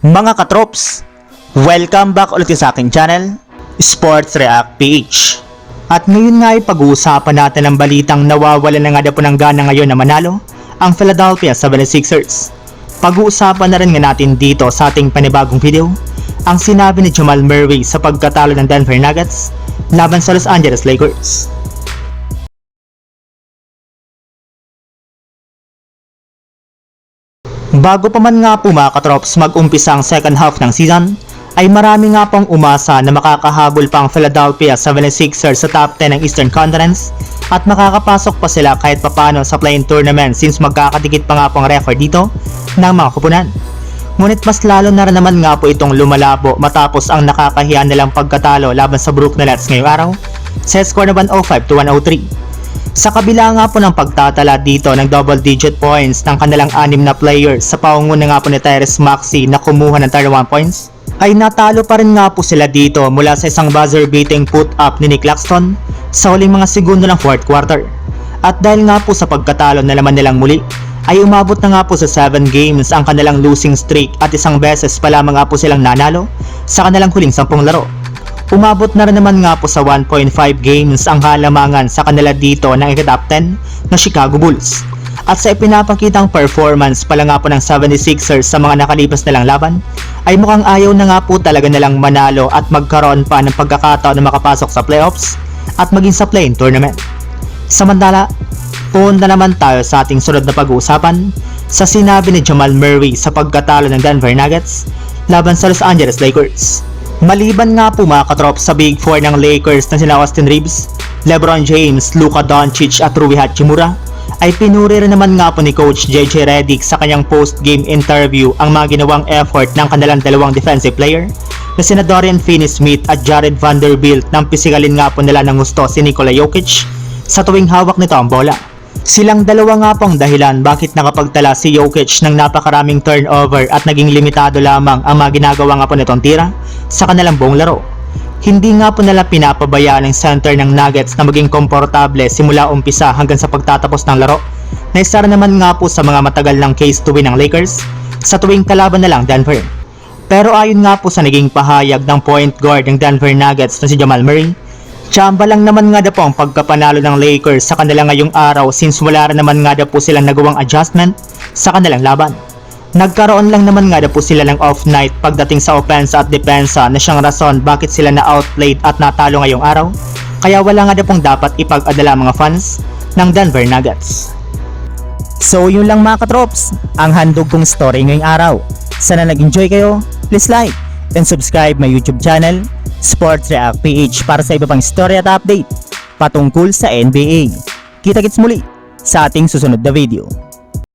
Mga katrops, welcome back ulit sa aking channel, Sports React PH. At ngayon nga ay pag-uusapan natin ang balitang nawawalan na nga po ng gana ngayon na manalo ang Philadelphia 76ers. Pag-uusapan na rin nga natin dito sa ating panibagong video ang sinabi ni Jamal Murray sa pagkatalo ng Denver Nuggets laban sa Los Angeles Lakers. Bago pa man nga po mga katrops mag-umpisa ang second half ng season, ay marami nga pong umasa na makakahabol pa ang Philadelphia 76ers sa top 10 ng Eastern Conference at makakapasok pa sila kahit papano sa play-in tournament since magkakadikit pa nga pong record dito ng mga kupunan. Ngunit mas lalo na rin naman nga po itong lumalabo matapos ang nakakahiya nilang pagkatalo laban sa Brooklyn Nets ngayong araw sa score na 105-103. Sa kabila nga po ng pagtatala dito ng double-digit points ng kanilang 6 na players sa paunguna nga po ni Tyrese Maxey na kumuha ng 31 points, ay natalo pa rin nga po sila dito mula sa isang buzzer-beating put-up ni Nick Claxton sa huling mga segundo ng fourth quarter. At dahil nga po sa pagkatalo na naman nilang muli, ay umabot na nga po sa 7 games ang kanilang losing streak at isang beses pa lamang nga po silang nanalo sa kanilang huling 10 laro. Umabot na rin naman nga po sa 1.5 games ang halamangan sa kanila dito ng ika-top 10 na Chicago Bulls. At sa ipinapakitang performance pala nga po ng 76ers sa mga nakalipas nilang laban, ay mukhang ayaw na nga po talaga nilang manalo at magkaroon pa ng pagkakataon na makapasok sa playoffs at maging sa play-in tournament. Samantala, punta naman tayo sa ating sunod na pag-uusapan sa sinabi ni Jamal Murray sa pagkatalo ng Denver Nuggets laban sa Los Angeles Lakers. Maliban nga po mga katrop sa Big Four ng Lakers na sina Austin Reeves, LeBron James, Luka Doncic at Rui Hachimura, ay pinuri rin naman nga po ni Coach JJ Redick sa kanyang post-game interview ang mga ginawang effort ng kanilang dalawang defensive player na sina Dorian Finney-Smith at Jared Vanderbilt nang pisigalin nga po nila ng gusto si Nikola Jokic sa tuwing hawak nito ang bola. Silang dalawa nga pong dahilan bakit nakapagtala si Jokic ng napakaraming turnover at naging limitado lamang ang mga ginagawa nga po nitong tira sa kanilang buong laro. Hindi nga po nila pinapabayaan ng center ng Nuggets na maging komportable simula umpisa hanggang sa pagtatapos ng laro, na isa naman nga po sa mga matagal ng case to win ng Lakers sa tuwing kalaban na lang Denver. Pero ayon nga po sa naging pahayag ng point guard ng Denver Nuggets na si Jamal Murray, tsamba lang naman nga po ang pagkapanalo ng Lakers sa kanila ngayong araw since wala rin naman nga po silang nagawang adjustment sa kanilang laban. Nagkaroon lang naman nga po sila ng off night pagdating sa opensa at depensa na siyang rason bakit sila na outplayed at natalo ngayong araw, kaya wala nga pong dapat ipag-adala mga fans ng Denver Nuggets. So yun lang mga katrops, ang handog kong story ngayong araw. Sana nag-enjoy kayo, please like and subscribe my YouTube channel, Sports React PH, para sa iba pang story at update patungkol sa NBA. Kita-kits muli sa ating susunod na video.